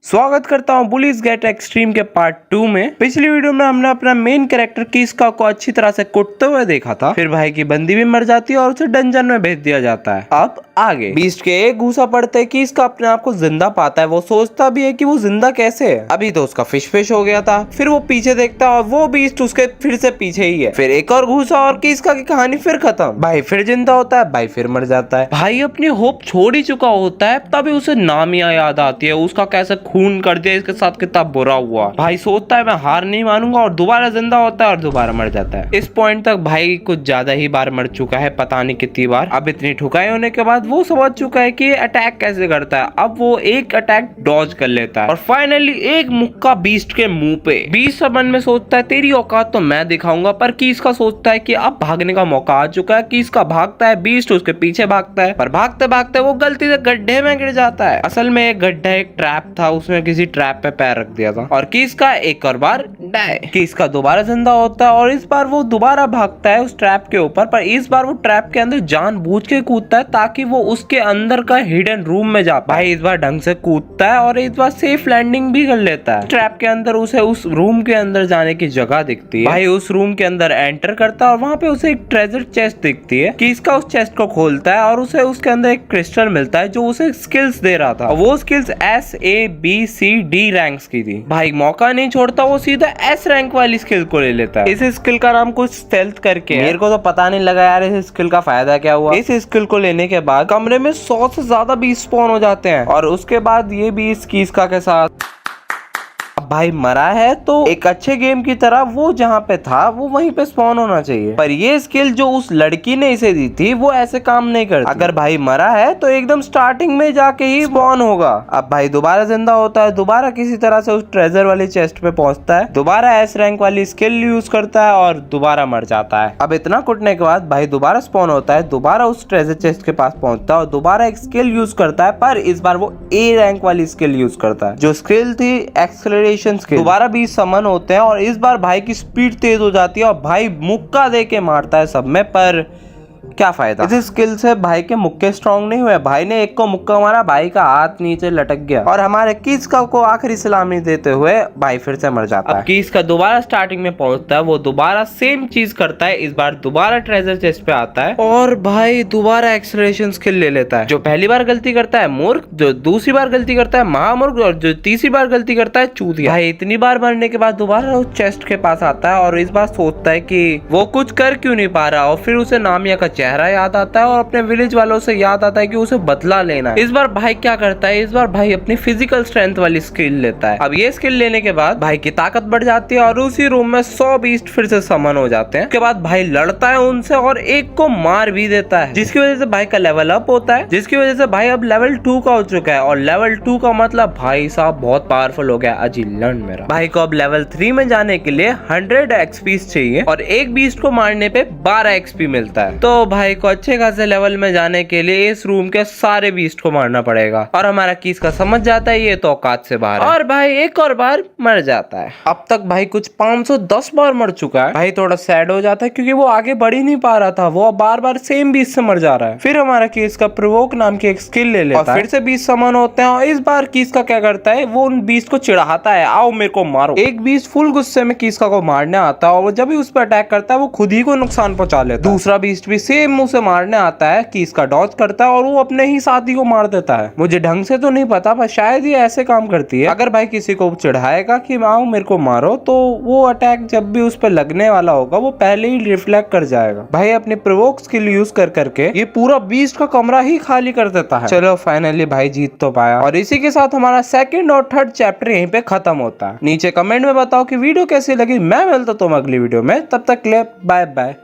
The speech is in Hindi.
स्वागत करता हूँ पुलिस गेट एक्सट्रीम के पार्ट 2 में। पिछली वीडियो में हमने अपना मेन कैरेक्टर किस्का को अच्छी तरह से कुटते हुए देखा था। फिर भाई की बंदी भी मर जाती है और उसे डंजन में भेज दिया जाता है। अब आगे बीस्ट के एक घूसा पड़ते है कि इसका अपने आप को जिंदा पाता है। वो सोचता भी है कि वो जिंदा कैसे है, अभी तो उसका फिश हो गया था। फिर वो पीछे देखता है और वो बीस्ट उसके फिर से पीछे ही है। फिर एक और घूसा और किस्का की कहानी फिर खत्म। भाई फिर जिंदा होता है, भाई फिर मर जाता है। भाई अपनी होप छोड़ ही चुका होता है, तभी उसे नामिया याद आती है। उसका कैसे खून कर दिया इसके साथ, कितना बुरा हुआ। भाई सोचता है मैं हार नहीं मानूंगा और दोबारा जिंदा होता है और दोबारा मर जाता है। इस पॉइंट तक भाई कुछ ज्यादा ही बार मर चुका है, पता नहीं कितनी बार। अब इतनी ठुकाई होने के बाद वो समझ चुका है कि अटैक कैसे करता है। अब वो एक अटैक डॉज कर लेता है और फाइनली एक मुक्का बीस्ट के मुंह पे। बीस्ट मन में सोचता है तेरी औकात तो मैं दिखाऊंगा, पर किसका सोचता है कि अब भागने का मौका आ चुका है। किसका भागता है, बीस्ट उसके पीछे भागता है, पर भागते भागते वो गलती से गड्ढे में गिर जाता है। असल में एक गड्ढा एक ट्रैप था, उसमें किसी ट्रैप पे पैर रख दिया था और किसका एक और बार डाई। किसका दोबारा जिंदा होता है और इस बार वो दोबारा भागता है उस ट्रैप के ऊपर, पर इस बार वो ट्रैप के अंदर जानबूझ के कूदता है ताकि वो उसके अंदर का हिडन रूम में जा पाए। भाई इस बार ढंग से कूदता है और इस बार सेफ लैंडिंग भी कर लेता है। ट्रैप के अंदर उसे उस रूम के अंदर जाने की जगह दिखती है। भाई उस रूम के अंदर एंटर करता है और वहाँ पे उसे एक ट्रेजर चेस्ट दिखती है। किसका उस चेस्ट को खोलता है और उसे उसके अंदर एक क्रिस्टल मिलता है जो उसे स्किल्स दे रहा था। वो स्किल्स SABCD रैंक्स की थी। भाई मौका नहीं छोड़ता, वो सीधा S रैंक वाली स्किल को ले लेता है। इस स्किल का नाम कुछ स्टेल्थ करके है। मेरे को तो पता नहीं लगा यार इस स्किल का फायदा क्या हुआ। इस स्किल को लेने के बाद कमरे में 100 से ज्यादा बीस्ट स्पॉन हो जाते हैं और उसके बाद ये बीस्ट किसका के साथ भाई मरा है, तो एक अच्छे गेम की तरह वो जहाँ पे था वो वहीं पे स्पॉन होना चाहिए। पर ये स्किल जो उस लड़की ने इसे दी थी वो ऐसे काम नहीं करती। अगर भाई मरा है तो एकदम स्टार्टिंग में जाके ही स्पॉन होगा। अब भाई दोबारा जिंदा होता है, दोबारा किसी तरह से उस ट्रेजर वाली चेस्ट पे पहुंचता है, दोबारा S रैंक वाली स्किल यूज करता है और दोबारा मर जाता है। अब इतना कुटने के बाद भाई दोबारा स्पॉन होता है, दोबारा उस ट्रेजर चेस्ट के पास पहुंचता है और दोबारा एक स्किल यूज करता है, पर इस बार वो A रैंक वाली स्किल यूज करता है। जो स्किल थी एक्सेलरेशन। दोबारा 20 समन होते हैं और इस बार भाई की स्पीड तेज हो जाती है और भाई मुक्का दे के मारता है सब में, पर क्या फायदा। इस स्किल से भाई के मुक्के स्ट्रॉन्ग नहीं हुए। भाई ने एक को मुक्का मारा, भाई का हाथ नीचे लटक गया और हमारे किसका को आखिरी सलामी देते हुए भाई फिर से मर जाता है। किसका दोबारा स्टार्टिंग में पहुंचता है, वो दोबारा सेम चीज करता है। इस बार दोबारा ट्रेजर चेस्ट पे आता है और भाई दोबारा एक्सेलरेशन स्किल ले लेता है। जो पहली बार गलती करता है मूर्ख, जो दूसरी बार गलती करता है महामूर्ख और जो तीसरी बार गलती करता है चूतिया। भाई इतनी बार मरने के बाद दोबारा उस चेस्ट के पास आता है और इस बार सोचता है कि वो कुछ कर क्यों नहीं पा रहा और फिर उसे नामिया का चेहरा याद आता है और अपने विलेज वालों से याद आता है कि उसे बदला लेना है। इस बार भाई क्या करता है, इस बार भाई अपनी फिजिकल स्ट्रेंथ वाली स्किल लेता है। अब ये स्किल लेने के बाद भाई की ताकत बढ़ जाती है और उसी रूम में 100 बीस्ट फिर से समन हो जाते हैं। उसके बाद भाई लड़ता है उनसे और एक को मार भी देता है, जिसकी वजह से भाई का लेवल अप होता है, जिसकी वजह से भाई अब लेवल 2 का हो चुका है। और लेवल 2 का मतलब भाई साहब बहुत पावरफुल हो गया अजीलन मेरा। भाई को अब लेवल 3 में जाने के लिए 100 XP चाहिए और एक बीस्ट को मारने पे 12 XP मिलता है। तो भाई को अच्छे खासे लेवल में जाने के लिए इस रूम के सारे बीस्ट को मारना पड़ेगा और हमारा किस का समझ जाता है ये तो औकात से बाहर है और भाई एक और बार मर जाता है। अब तक भाई कुछ 510 बार मर चुका है। भाई थोड़ा सैड हो जाता है क्योंकि वो आगे बढ़ ही नहीं पा रहा था, वो बार बार सेम बीस्ट से मर जा रहा है। फिर हमारा किस का प्रोवोक नाम की एक स्किल ले लेता है, फिर से बीस्ट समन होते हैं और इस बार किस का क्या करता है, वो उन बीस्ट को चिढ़ाता है आओ मेरे को मारो। एक बीस्ट फुल गुस्से में किसका को मारने आता है और जब भी उस पर अटैक करता है वो खुद ही को नुकसान पहुंचा लेता है। दूसरा बीस्ट भी सेम मुंह से मारने आता है कि इसका डॉज करता है और वो अपने ही साथी को मार देता है। मुझे ढंग से तो नहीं पता पर शायद ये ऐसे काम करती है। अगर भाई किसी को चिढ़ाएगा कि आओ मेरे को मारो तो वो अटैक जब भी उस पर लगने वाला होगा वो पहले ही रिफ्लेक्ट कर जाएगा। भाई अपने प्रोवोक स्किल यूज कर करके ये पूरा बीस्ट का कमरा ही खाली कर देता है। चलो फाइनली भाई जीत तो पाया और इसी के साथ हमारा सेकंड और थर्ड चैप्टर यहीं पे खत्म होता है। नीचे कमेंट में बताओ कि वीडियो कैसी लगी। मैं मिलता हूं अगली वीडियो में, तब तक के लिए बाय बाय।